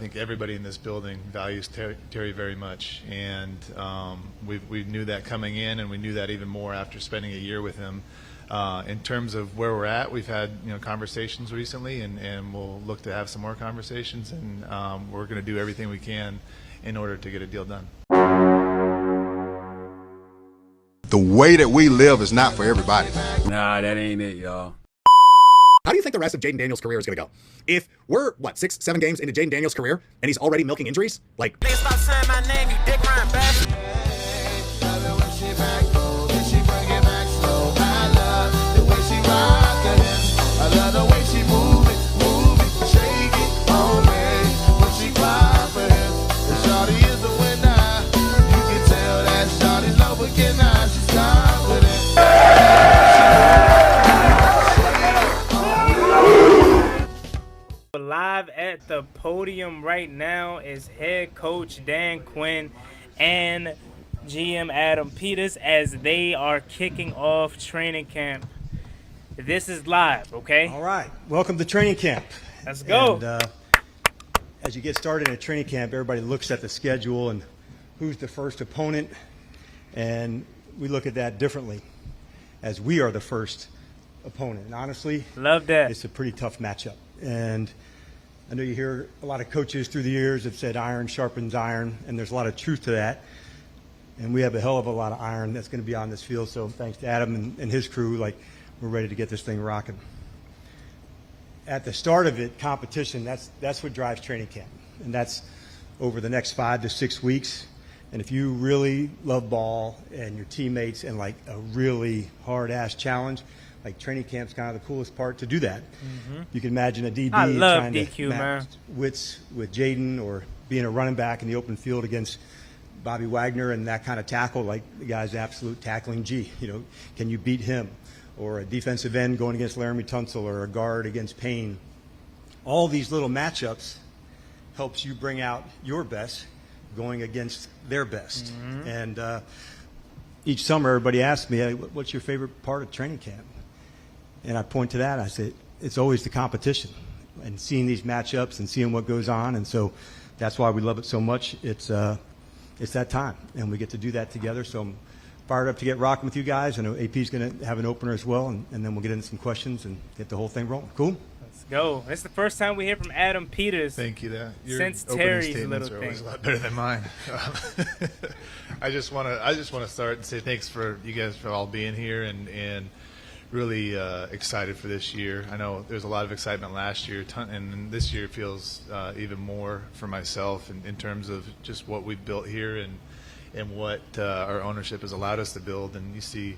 think everybody in this building values Terry very much, and we knew that coming in, and we knew that even more after spending a year with him. In terms of where we're at, we've had conversations recently, and we'll look to have some more conversations, and we're going to do everything we can in order to get a deal done. The way that we live is not for everybody. Nah, that ain't it, y'all. How do you think the rest of Jaden Daniels' career is going to go? If we're, 6, 7 games into Jaden Daniels' career, and he's already milking injuries? Like, stop saying my name, you dick riding bastard. I love the way she move it, shake it on me. When she cry for him, and shawty is the winner. You can tell that shawty's love again now, she's confident. Live at the podium right now is head coach Dan Quinn and GM Adam Peters as they are kicking off training camp. This is live, okay? All right. Welcome to training camp. Let's go. And, as you get started in training camp, everybody looks at the schedule and who's the first opponent, and we look at that differently as we are the first opponent. And honestly, love that. It's a pretty tough matchup. And I know you hear a lot of coaches through the years have said iron sharpens iron, and there's a lot of truth to that. And we have a hell of a lot of iron that's going to be on this field. So thanks to Adam and his crew, we're ready to get this thing rocking. At the start of it, competition, that's what drives training camp. And that's over the next 5 to 6 weeks. And if you really love ball and your teammates and a really hard-ass challenge, training camp's kind of the coolest part to do that. Mm-hmm. You can imagine a DB trying to match wits with Jaden, or being a running back in the open field against Bobby Wagner and that kind of tackle, the guy's absolute tackling G. Can you beat him? Or a defensive end going against Laramie Tunsil, or a guard against Payne. All these little matchups helps you bring out your best going against their best. Mm-hmm. And each summer everybody asks me, hey, what's your favorite part of training camp? And I point to that. I say, it's always the competition and seeing these matchups and seeing what goes on. And so that's why we love it so much. It's that time, and we get to do that together. So I'm fired up to get rocking with you guys. I know AP's going to have an opener as well, and then we'll get into some questions and get the whole thing rolling. Cool? Let's go. It's the first time we hear from Adam Peters. Thank you. Your since Terry's little are thing. Always a lot better than mine. I just want to start and say thanks for you guys for all being here and really excited for this year. I know there's a lot of excitement last year, and this year feels even more for myself in terms of just what we've built here and what our ownership has allowed us to build. And you see,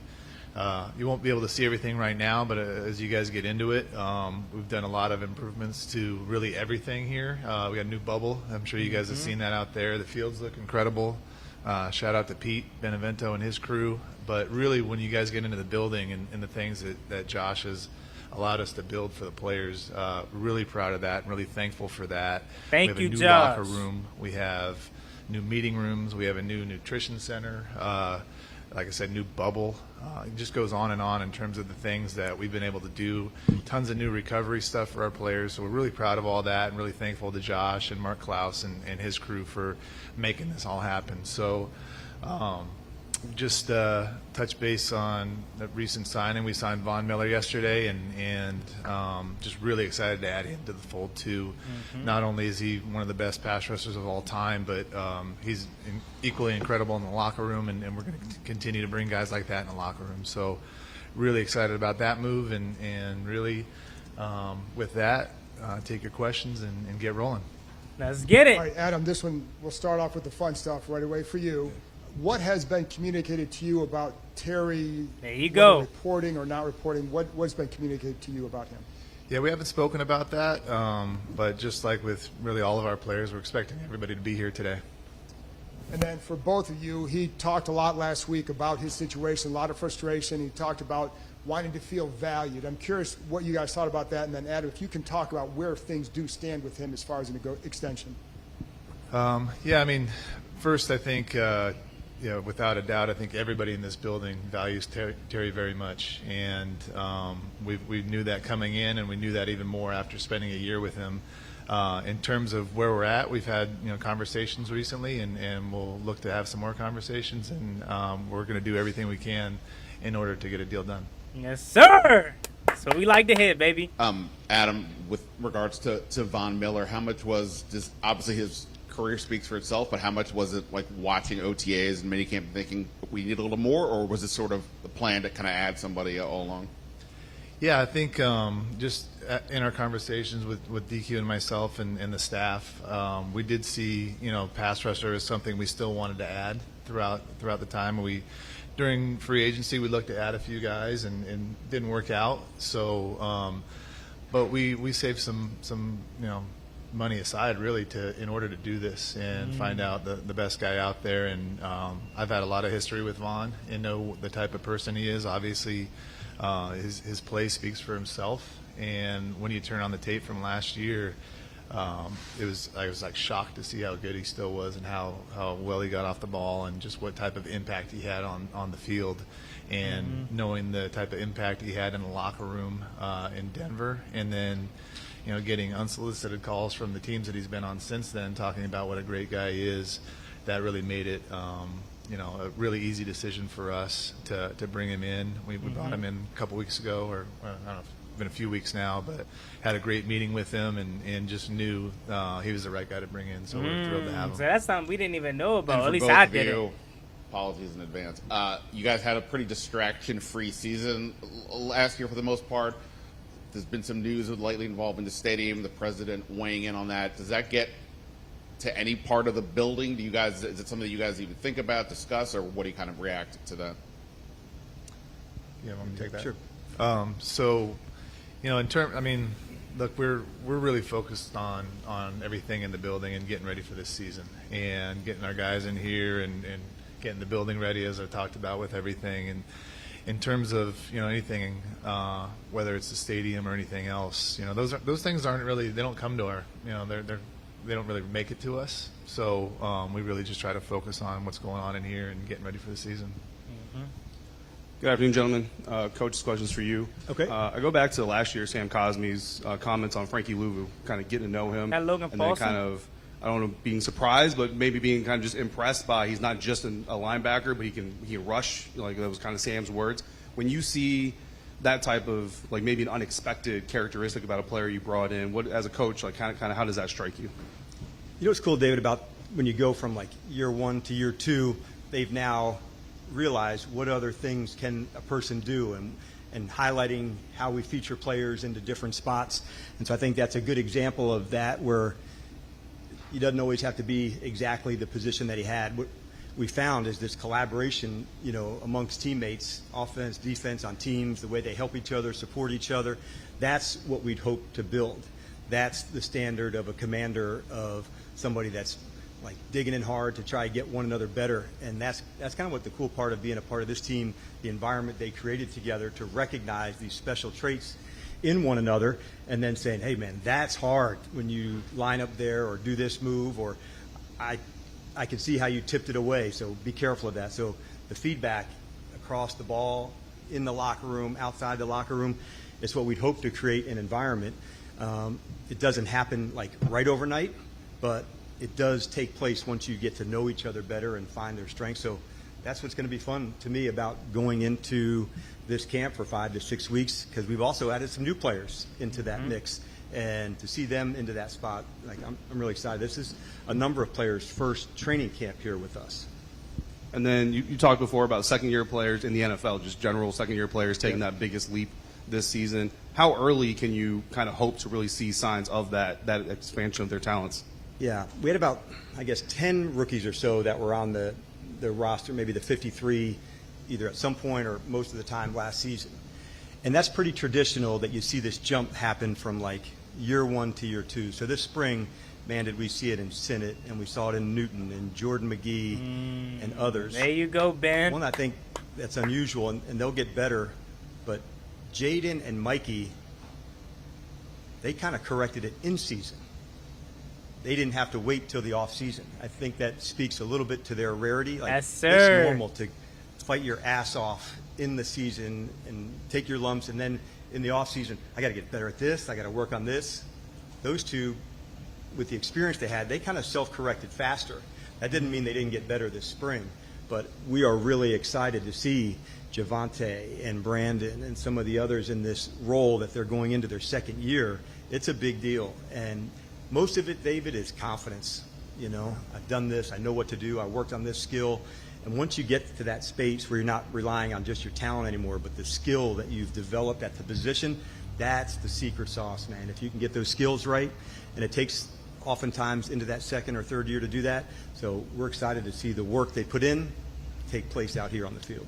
you won't be able to see everything right now, but as you guys get into it, we've done a lot of improvements to really everything here. We got a new bubble. I'm sure you guys have seen that out there. The fields look incredible. Shout out to Pete Benevento and his crew. But really, when you guys get into the building and the things that Josh has allowed us to build for the players, really proud of that and really thankful for that. Thank you, We have a new Josh. locker room. We have new meeting rooms. We have a new nutrition center. Like I said, new bubble. It just goes on and on in terms of the things that we've been able to do. Tons of new recovery stuff for our players. So we're really proud of all that and really thankful to Josh and Mark Klaus and his crew for making this all happen. So just touch base on the recent signing. We signed Von Miller yesterday, and just really excited to add him to the fold too. Mm-hmm. Not only is he one of the best pass rushers of all time, but he's equally incredible in the locker room, and we're going to continue to bring guys like that in the locker room. So really excited about that move, and really with that, take your questions and get rolling. Let's get it. All right, Adam, this one, we'll start off with the fun stuff right away for you. What has been communicated to you about Terry? There you go. Reporting or not reporting, what's been communicated to you about him? Yeah, we haven't spoken about that, but just like with really all of our players, we're expecting everybody to be here today. And then for both of you, he talked a lot last week about his situation, a lot of frustration. He talked about wanting to feel valued. I'm curious what you guys thought about that. And then, Adam, if you can talk about where things do stand with him as far as an extension. Yeah, I mean, first I think, without a doubt, I think everybody in this building values Terry very much. And we knew that coming in, and we knew that even more after spending a year with him. In terms of where we're at, we've had conversations recently, and we'll look to have some more conversations, and we're going to do everything we can in order to get a deal done. Yes, sir. So we like to hit, baby. Adam, with regards to Von Miller, how much was just obviously his career speaks for itself, but how much was it like watching OTAs and minicamp thinking we need a little more, or was it sort of the plan to kind of add somebody all along? Yeah, I think just in our conversations with DQ and myself and the staff, we did see pass rusher is something we still wanted to add throughout the time. During free agency, we looked to add a few guys and didn't work out. So, but we saved some money aside really in order to do this and find out the best guy out there. And I've had a lot of history with Vaughn and know the type of person he is. Obviously, his play speaks for himself. And when you turn on the tape from last year, I was like shocked to see how good he still was and how well he got off the ball and just what type of impact he had on the field, and knowing the type of impact he had in the locker room in Denver, and then getting unsolicited calls from the teams that he's been on since then talking about what a great guy he is. That really made it a really easy decision for us to bring him in. We brought him in a couple weeks ago, or I don't know, been a few weeks now, but had a great meeting with him and just knew he was the right guy to bring in, so we're thrilled to have him. So that's something we didn't even know about. And At least for both I of did you, it. apologies in advance. You guys had a pretty distraction-free season last year for the most part. There's been some news lately involving the stadium, the president weighing in on that. Does that get to any part of the building? Is it something that you guys even think about, discuss, or what do you kind of react to that? Yeah, want me to take that? Sure. So, look, we're really focused on everything in the building and getting ready for this season and getting our guys in here and getting the building ready, as I talked about with everything. And in terms of anything, whether it's the stadium or anything else, those things aren't really, they don't come to our, they don't really make it to us. So we really just try to focus on what's going on in here and getting ready for the season. Good afternoon, gentlemen. Coach's questions for you. Okay. I go back to last year, Sam Cosme's comments on Frankie Louvu, kind of getting to know him. That Logan and then Paulson? kind of, I don't know, being surprised, but maybe being kind of just impressed by he's not just a linebacker, but he can rush, like that was kind of Sam's words. When you see that type of, like maybe an unexpected characteristic about a player you brought in, what as a coach, like kind of how does that strike you? You know what's cool, David, about when you go from like year one to year two, they've now realized what other things can a person do, and highlighting how we feature players into different spots. And so I think that's a good example of that, where he doesn't always have to be exactly the position that he had. What we found is this collaboration, amongst teammates, offense, defense, on teams, the way they help each other, support each other. That's what we'd hope to build. That's the standard of a commander, of somebody that's like digging in hard to try to get one another better. And that's kind of what the cool part of being a part of this team, the environment they created together to recognize these special traits in one another, and then saying, hey man, that's hard when you line up there or do this move, or I can see how you tipped it away, so be careful of that. So the feedback across the ball, in the locker room, outside the locker room, is what we'd hope to create an environment. It doesn't happen like right overnight, but it does take place once you get to know each other better and find their strengths. So that's what's going to be fun to me about going into this camp for 5 to 6 weeks, because we've also added some new players into that mix, and to see them into that spot, like I'm really excited. This is a number of players' first training camp here with us. And then you talked before about second-year players in the NFL, just general second-year players taking that biggest leap this season. How early can you kind of hope to really see signs of that expansion of their talents? Yeah, we had about, I guess, 10 rookies or so that were on the roster, maybe the 53, either at some point or most of the time last season. And that's pretty traditional that you see this jump happen from like year one to year two. So this spring, man, did we see it in Sinnott, and we saw it in Newton and Jordan McGee and others. There you go, Ben. One, I think that's unusual, and they'll get better. But Jaden and Mikey, they kind of corrected it in season. They didn't have to wait till the off season. I think that speaks a little bit to their rarity. Like, yes, sir. It's normal to fight your ass off in the season and take your lumps, and then in the off season, I got to get better at this. I got to work on this. Those two with the experience they had, they kind of self-corrected faster. That didn't mean they didn't get better this spring, but we are really excited to see Javante and Brandon and some of the others in this role that they're going into their second year. It's a big deal, and most of it, David, is confidence. You know, I've done this, I know what to do, I worked on this skill. And once you get to that space where you're not relying on just your talent anymore, but the skill that you've developed at the position, that's the secret sauce, man. If you can get those skills right, and it takes oftentimes into that second or third year to do that. So we're excited to see the work they put in take place out here on the field.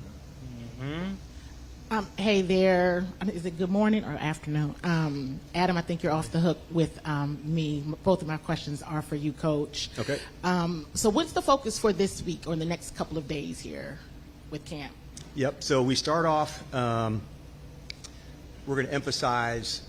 Hey there. Is it good morning or afternoon? Adam, I think you're off the hook with me. Both of my questions are for you, Coach. Okay. So what's the focus for this week or the next couple of days here with camp? Yep. So we start off, we're going to emphasize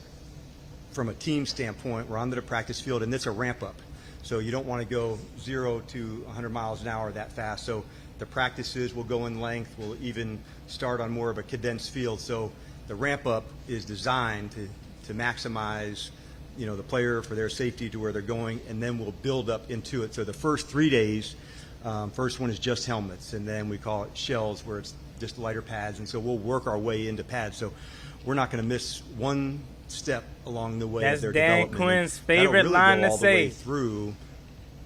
from a team standpoint, we're onto the practice field, and it's a ramp up. So you don't want to go 0 to 100 miles an hour that fast. So the practices will go in length. We'll even start on more of a condensed field. So the ramp up is designed to maximize, you know, the player for their safety to where they're going, and then we'll build up into it. So the first 3 days, first one is just helmets, and then we call it shells, where it's just lighter pads. And so we'll work our way into pads. So we're not going to miss one step along the way That's of their Dan development. Quinn's That'll favorite really line go to all the way say. through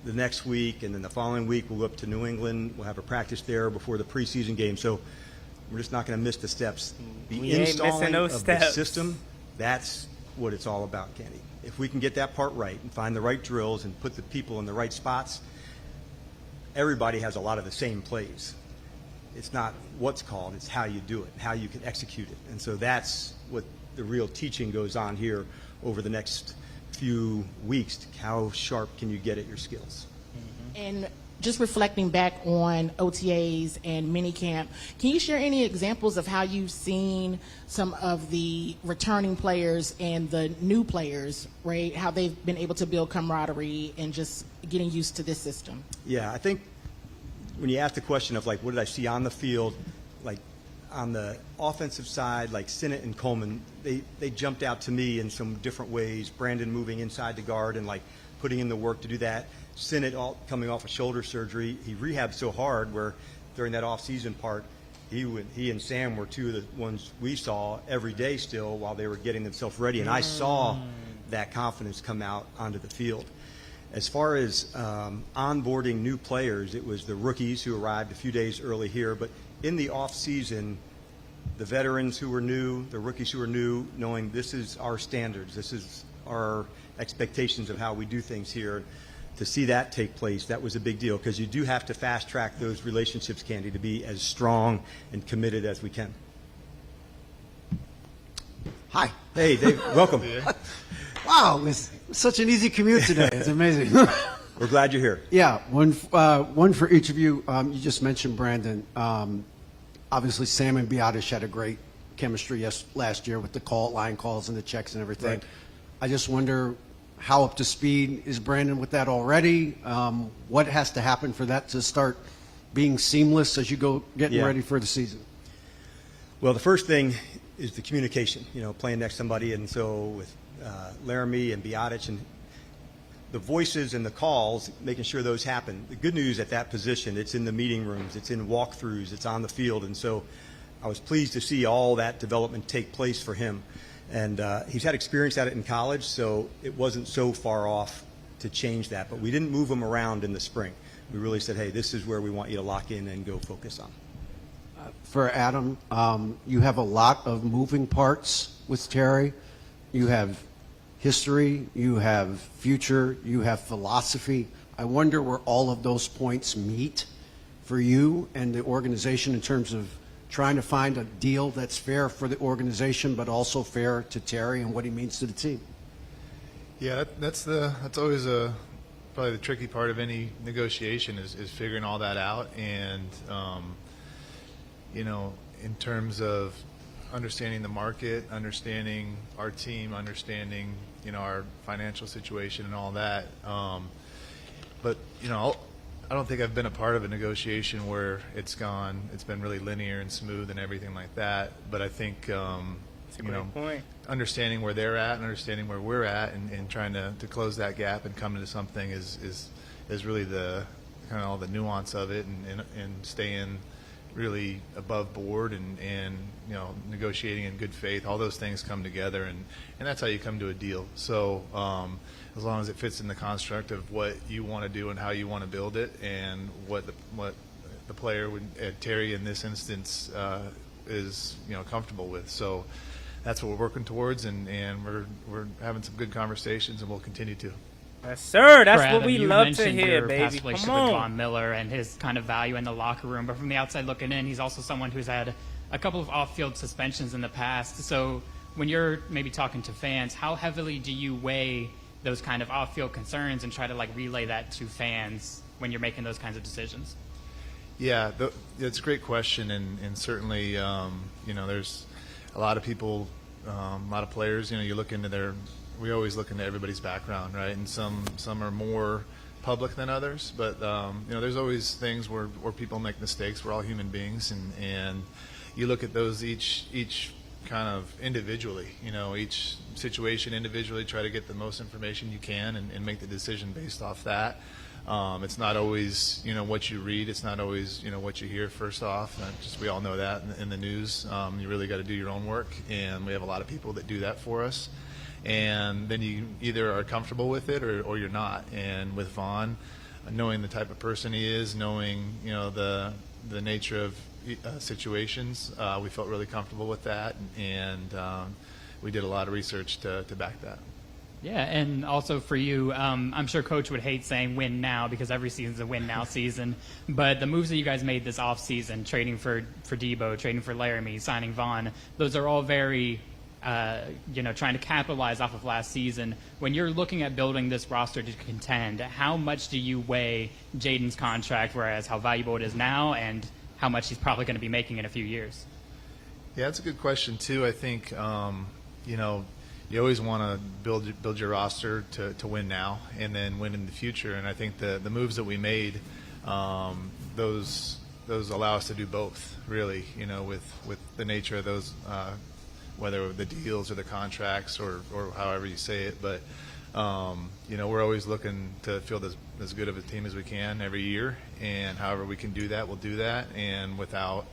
the next week, and then the following week we'll go up to New England. We'll have a practice there before the preseason game. So we're just not going to miss the steps. The We ain't missing installing no of steps. the system, that's what it's all about, Kenny. If we can get that part right and find the right drills and put the people in the right spots, everybody has a lot of the same plays. It's not what's called, it's how you do it, how you can execute it. And so that's what the real teaching goes on here over the next few weeks. How sharp can you get at your skills? And just reflecting back on OTAs and minicamp, can you share any examples of how you've seen some of the returning players and the new players, right, how they've been able to build camaraderie and just getting used to this system? Yeah, I think when you ask the question of, like, what did I see on the field, like, on the offensive side, like Sinnott and Coleman, they jumped out to me in some different ways. Brandon moving inside the guard and, like, putting in the work to do that. Sinnott coming off a shoulder surgery. He rehabbed so hard where during that off-season part, he and Sam were two of the ones we saw every day still while they were getting themselves ready. And I saw that confidence come out onto the field. As far as onboarding new players, it was the rookies who arrived a few days early here. But in the off-season, the veterans who were new, the rookies who were new, knowing this is our standards, this is our expectations of how we do things here. To see that take place, that was a big deal, because you do have to fast-track those relationships, Candy, to be as strong and committed as we can. Hi. Hey, Dave, welcome. Wow, it's such an easy commute today. It's amazing. We're glad you're here. Yeah, one for each of you. You just mentioned Brandon. Obviously, Sam and Biotish had a great chemistry last year with the line calls and the checks and everything. Right. I just wonder, how up to speed is Brandon with that already? What has to happen for that to start being seamless as you go getting ready for the season? Well, the first thing is the communication, playing next to somebody. And so with Laramie and Biotic and the voices and the calls, making sure those happen. The good news at that position, it's in the meeting rooms, it's in walkthroughs, it's on the field. And so I was pleased to see all that development take place for him. And he's had experience at it in college, so it wasn't so far off to change that. But we didn't move him around in the spring. We really said, hey, this is where we want you to lock in and go focus on. For Adam, you have a lot of moving parts with Terry. You have history, you have future, you have philosophy. I wonder where all of those points meet for you and the organization in terms of trying to find a deal that's fair for the organization, but also fair to Terry and what he means to the team. Yeah, that's always probably the tricky part of any negotiation is figuring all that out. And in terms of understanding the market, understanding our team, understanding our financial situation and all that. But I don't think I've been a part of a negotiation where it's been really linear and smooth and everything like that. But I think a great point. Understanding where they're at and understanding where we're at, and trying to close that gap and come into something is really the kind of all the nuance of it, and staying really above board and negotiating in good faith. All those things come together, and that's how you come to a deal. So as long as it fits in the construct of what you want to do and how you want to build it, and what the player would, Terry in this instance, is comfortable with. So that's what we're working towards, and we're having some good conversations, and we'll continue to. Yes, sir. That's Brad, what we you love to mentioned hear, your baby. past relationship Come with on. Von Miller and his kind of value in the locker room, but from the outside looking in, he's also someone who's had a couple of off-field suspensions in the past. So when you're maybe talking to fans, how heavily do you weigh those kind of off-field concerns and try to relay that to fans when you're making those kinds of decisions? Yeah, it's a great question, and certainly, there's a lot of people, a lot of players. You look into we always look into everybody's background, right? And some are more public than others, but there's always things where people make mistakes. We're all human beings, and you look at those each kind of individually. Each situation individually. Try to get the most information you can, and make the decision based off that. It's not always, what you read. It's not always, what you hear first off. We all know that in the news. You really got to do your own work, and we have a lot of people that do that for us. And then you either are comfortable with it or you're not. And with Vaughn, knowing the type of person he is, knowing, the nature of situations, we felt really comfortable with that, and we did a lot of research to back that. Yeah, and also for you, I'm sure Coach would hate saying win now because every season's a win now season. But the moves that you guys made this offseason, trading for Debo, trading for Laramie, signing Vaughn, those are all very, trying to capitalize off of last season. When you're looking at building this roster to contend, how much do you weigh Jaden's contract, whereas how valuable it is now, and how much he's probably going to be making in a few years? Yeah, that's a good question too. I think, you always want to build your roster to win now and then win in the future. And I think the moves that we made, those allow us to do both, really, with the nature of those, whether the deals or the contracts or however you say it. But, we're always looking to field as good of a team as we can every year. And however we can do that, we'll do that. And without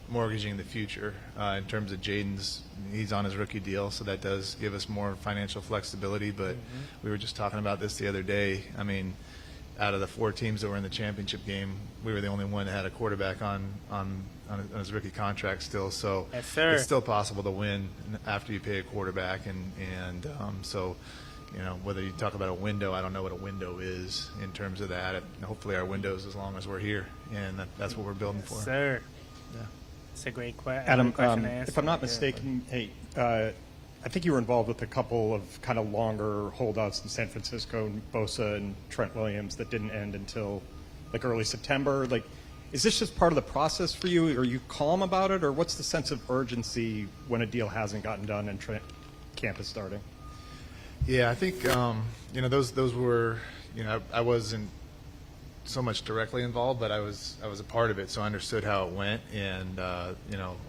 mortgaging the future. In terms of Jaden's, he's on his rookie deal, so that does give us more financial flexibility. But we were just talking about this the other day. I mean, out of the 4 teams that were in the championship game, we were the only one that had a quarterback on his rookie contract still. So yes, sir. It's still possible to win after you pay a quarterback. And so, whether you talk about a window, I don't know what a window is in terms of that. Hopefully our window is as long as we're here, and that's what we're building for. Yes, sir. Yeah. It's a great question. Adam, question to answer. if I'm not mistaken, I think you were involved with a couple of kind of longer holdouts in San Francisco, Bosa and Trent Williams, that didn't end until early September. Is this just part of the process for you? Are you calm about it, or what's the sense of urgency when a deal hasn't gotten done and camp is starting? Yeah, I think those were I wasn't so much directly involved, but I was a part of it, so I understood how it went, and a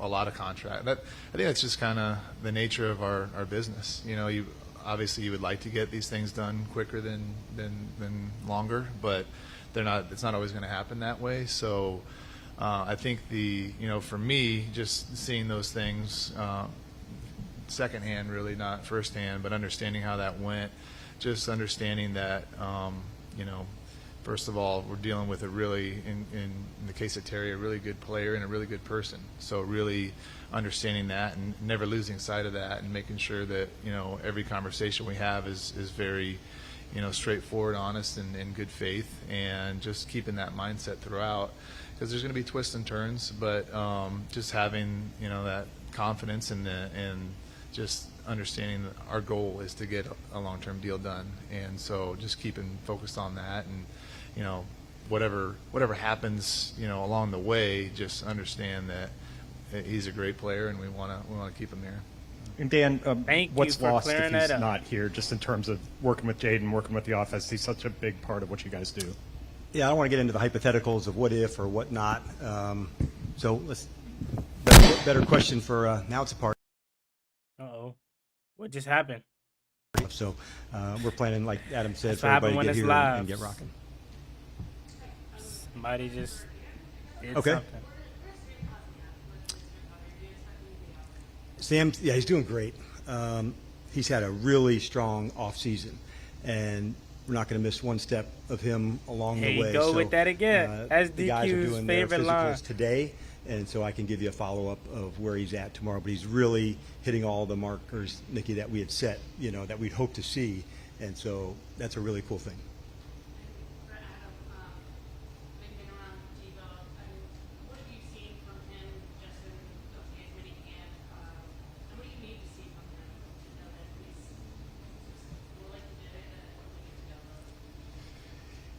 lot of contract. I think that's just kind of the nature of our business. You obviously you would like to get these things done quicker than longer, but it's not always going to happen that way. So I think for me, just seeing those things secondhand, really not firsthand, but understanding how that went, just understanding that first of all, we're dealing with a really, in the case of Terry, a really good player and a really good person. So really understanding that and never losing sight of that, and making sure that every conversation we have is very straightforward, honest, and in good faith, and just keeping that mindset throughout, because there's going to be twists and turns, but just having that confidence and just understanding that our goal is to get a long-term deal done, and so just keeping focused on that, and whatever happens along the way, just understand that he's a great player, and we want to keep him here. And Dan, what's lost if clearing he's that up. not here, just in terms of working with Jaden, working with the offense? He's such a big part of what you guys do. Yeah, I don't want to get into the hypotheticals of what if or what not. So let's better question for now. It's a part. What just happened? So we're planning, like Adam said, That's for what happened everybody to when get it's here live. and get rocking. Somebody just did Okay. something. Sam, yeah, he's doing great. He's had a really strong off season, and we're not going to miss one step of him along Here the you way. go So, with that again. That's the guys are DQ's doing their favorite physicals line. today, and so I can give you a follow-up of where he's at tomorrow. But he's really hitting all the markers, Nikki, that we had set, that we'd hope to see, and so that's a really cool thing.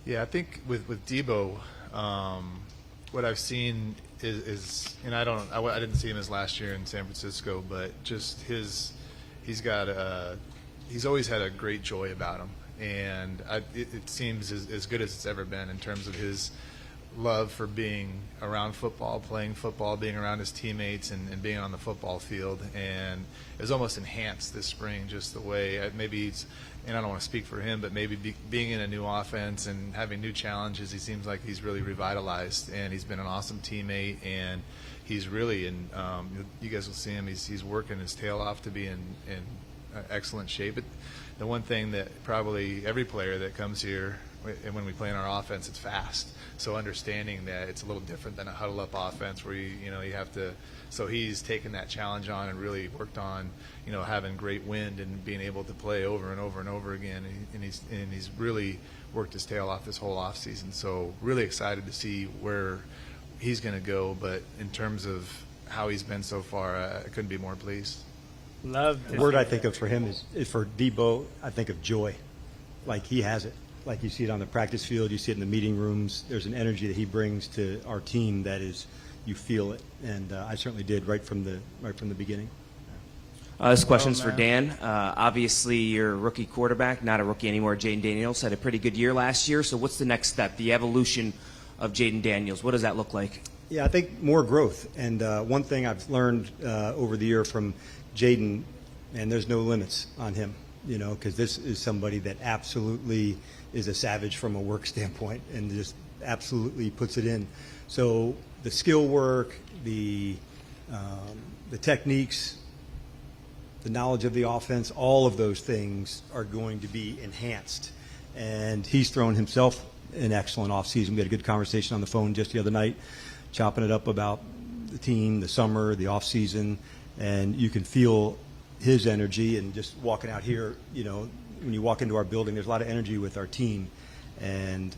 Yeah, I think with Debo, what I've seen is and I didn't see him as last year in San Francisco, but just he's always had a great joy about him, and it seems as good as it's ever been in terms of his love for being around football, playing football, being around his teammates, and being on the football field. And it was almost enhanced this spring, just the way maybe he's, and I don't want to speak for him, but maybe being in a new offense and having new challenges, he seems like he's really revitalized, and he's been an awesome teammate, and he's really in, you guys will see him, he's working his tail off to be in excellent shape. But the one thing that probably every player that comes here, and when we play in our offense, it's fast. So understanding that it's a little different than a huddle-up offense where you have to. So he's taken that challenge on and really worked on, having great wind and being able to play over and over and over again. And he's really worked his tail off this whole off season. So really excited to see where he's going to go. But in terms of how he's been so far, I couldn't be more pleased. Love The word I think of for him is for Debo, I think of joy. Like he has it. Like you see it on the practice field, you see it in the meeting rooms. There's an energy that he brings to our team that is, you feel it, and I certainly did right from the beginning. This question's for Dan. Obviously, you're a rookie quarterback, not a rookie anymore. Jaden Daniels had a pretty good year last year. So what's the next step, the evolution of Jaden Daniels? What does that look like? Yeah, I think more growth. And one thing I've learned over the year from Jaden, and there's no limits on him, because this is somebody that absolutely is a savage from a work standpoint and just absolutely puts it in. So the skill work, the techniques, the knowledge of the offense, all of those things are going to be enhanced. And he's thrown himself an excellent offseason. We had a good conversation on the phone just the other night, chopping it up about the team, the summer, the offseason, and you can feel his energy. And just walking out here, when you walk into our building, there's a lot of energy with our team, and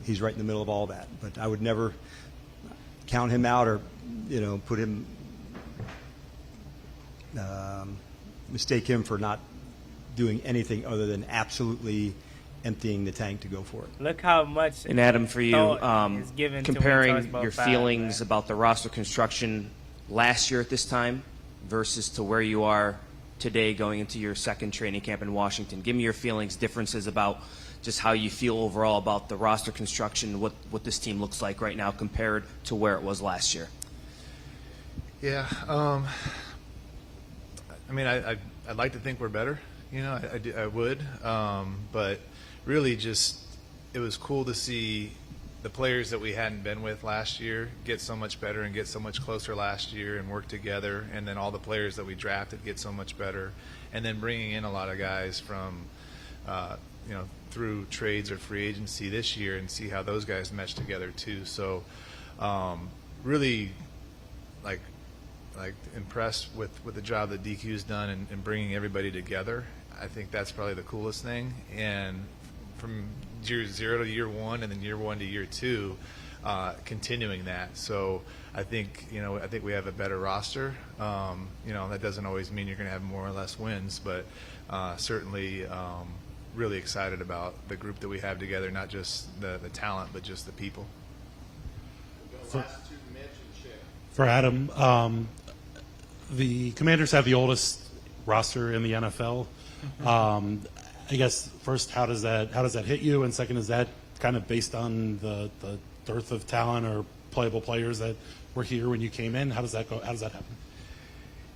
he's right in the middle of all that. But I would never count him out or, put him, mistake him for not doing anything other than absolutely emptying the tank to go for it. Look how much. And Adam, for you, is given to when he talks comparing about your five, feelings man. about the roster construction last year at this time versus to where you are today going into your second training camp in Washington. Give me your feelings, differences about just how you feel overall about the roster construction, what this team looks like right now compared to where it was last year. Yeah, I'd like to think we're better. I would, but really just it was cool to see the players that we hadn't been with last year get so much better and get so much closer last year and work together, and then all the players that we drafted get so much better, and then bringing in a lot of guys from through trades or free agency this year and see how those guys mesh together too. So really like impressed with the job that DQ's done in bringing everybody together. I think that's probably the coolest thing. And from year 0 to year 1 and then year 1 to year 2, continuing that. So I think we have a better roster. That doesn't always mean you're going to have more or less wins, but certainly really excited about the group that we have together, not just the talent, but just the people. For Adam, the Commanders have the oldest roster in the NFL. I guess first, how does that hit you? And second, is that kind of based on the dearth of talent or playable players that were here when you came in? How does that go? How does that happen?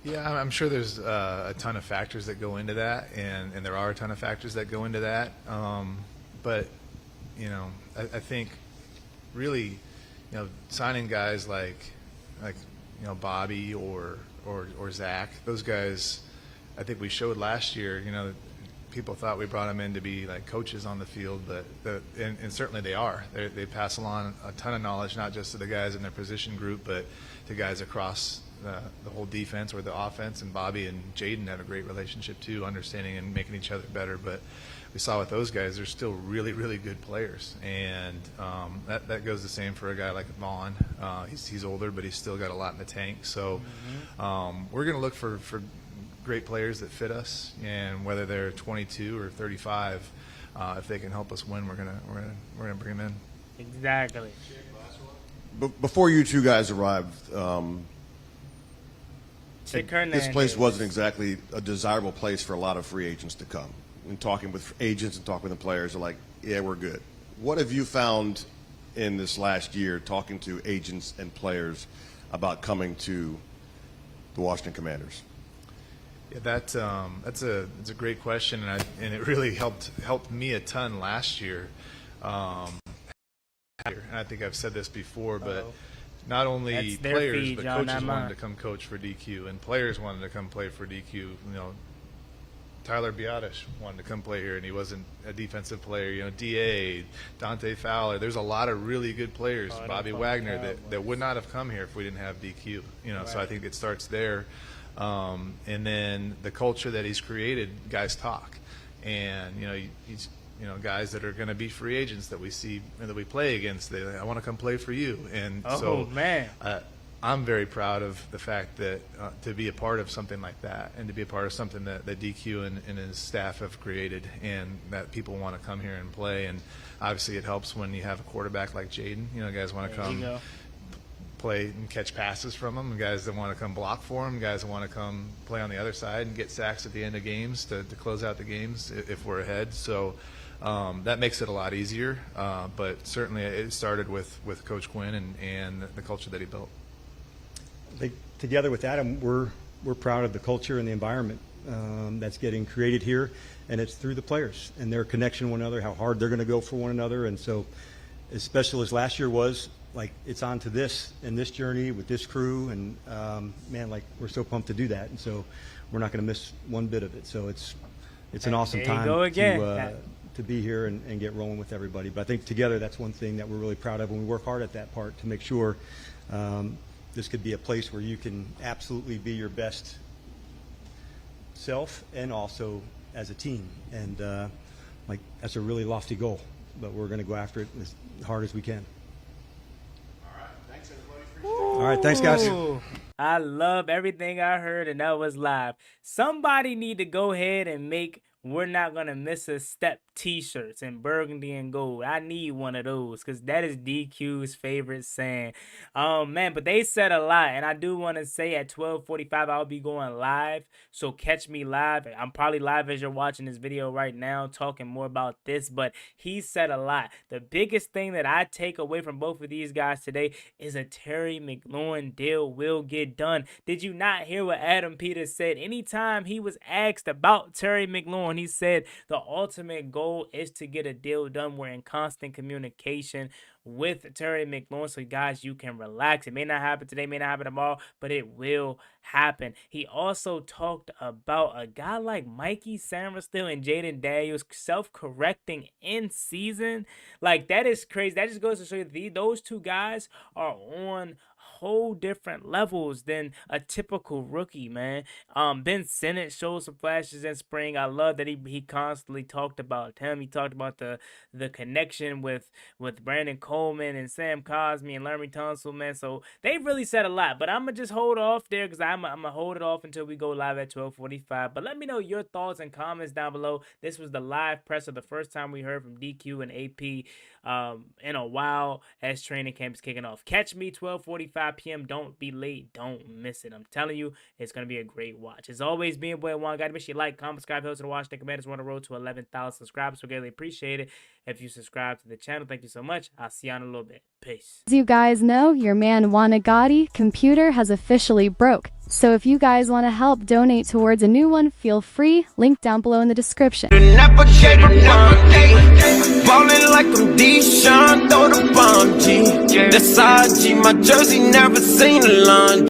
Yeah, I'm sure there's a ton of factors that go into that, and there are a ton of factors that go into that. But, I think really, signing guys like Bobby or Zach, those guys, I think we showed last year, people thought we brought them in to be like coaches on the field, but and certainly they are. They pass along a ton of knowledge, not just to the guys in their position group, but to guys across the whole defense or the offense. And Bobby and Jaden have a great relationship too, understanding and making each other better. But we saw with those guys, they're still really, really good players, and that goes the same for a guy like Vaughn. He's older, but he's still got a lot in the tank. So we're going to look for great players that fit us, and whether they're 22 or 35, if they can help us win, we're gonna bring them in. Exactly. Before you two guys arrived, Chick this Hernandez. place wasn't exactly a desirable place for a lot of free agents to come. And talking with agents and talking with the players, they're like, yeah, we're good. What have you found in this last year talking to agents and players about coming to the Washington Commanders? Yeah, that's a great question, and it really helped me a ton last year. And I think I've said this before, but not only That's their players, feed, but John, coaches not wanted mine. to come coach for DQ, and players wanted to come play for DQ. Tyler Biadasz wanted to come play here, and he wasn't a defensive player. DA, Dante Fowler. There's a lot of really good players. Bobby Wagner that would not have come here if we didn't have DQ. So I think it starts there. And then the culture that he's created, guys talk, and he's guys that are going to be free agents that we see and that we play against. I want to come play for you, and man, I'm very proud of the fact that to be a part of something like that, and to be a part of something that DQ and his staff have created, and that people want to come here and play. And obviously, it helps when you have a quarterback like Jaden. Guys want to come play and catch passes from him, and guys that want to come block for him, guys that want to come play on the other side and get sacks at the end of games to close out the games if we're ahead. So that makes it a lot easier. But certainly it started with Coach Quinn and the culture that he built. I think together with Adam, we're proud of the culture and the environment that's getting created here, and it's through the players and their connection to one another, how hard they're going to go for one another. And so as special as last year was, like, it's on to this and this journey with this crew, and man, like, we're so pumped to do that, and so we're not going to miss one bit of it. So it's an awesome time to be here and get rolling with everybody. But I think together, that's one thing that we're really proud of, and we work hard at that part to make sure this could be a place where you can absolutely be your best self, and also as a team. And like, that's a really lofty goal, but we're going to go after it as hard as we can. All right, thanks, guys. I love everything I heard, and that was live. Somebody need to go ahead and make "We're Not Gonna Miss a Step" t-shirts in burgundy and gold. I need one of those, because that is DQ's favorite saying. Man, but they said a lot, and I do want to say at 12:45 I'll be going live, so catch me live. I'm probably live as you're watching this video right now, talking more about this, but he said a lot. The biggest thing that I take away from both of these guys today is a Terry McLaurin deal will get done. Did you not hear what Adam Peters said? Anytime he was asked about Terry McLaurin, he said the ultimate goal is to get a deal done. We're in constant communication with Terry McLaurin, so guys, you can relax. It may not happen today, may not happen tomorrow, but it will happen. He also talked about a guy like Mikey Sammerstill and Jaden Daniels self-correcting in season. Like, that is crazy. That just goes to show you that those two guys are on whole different levels than a typical rookie, man. Ben Sinnott showed some flashes in spring. I love that he constantly talked about him. He talked about the connection with Brandon Coleman and Sam Cosmi and Larry Tunsil, man. So they really said a lot, but I'm gonna just hold off there, because I'm gonna hold it off until we go live at 12:45. But let me know your thoughts and comments down below. This was the live presser, the first time we heard from DQ and AP in a while as training camp is kicking off. Catch me 12:45. 7:45 p.m. Don't be late. Don't miss it. I'm telling you, it's going to be a great watch. As always, being boy Juan Gotti, make sure you like, comment, subscribe, help the Washington Commanders. We're on the road to 11,000 subscribers. We greatly appreciate it if you subscribe to the channel. Thank you so much. I'll see you in a little bit. Peace. As you guys know, your man Juan Gotti computer has officially broke. So if you guys want to help donate towards a new one, feel free. Link down below in the description. Never gave up on day. Ballin' like I'm Deshaun, throw the bomb, G. That's IG, my jersey never seen a lawn.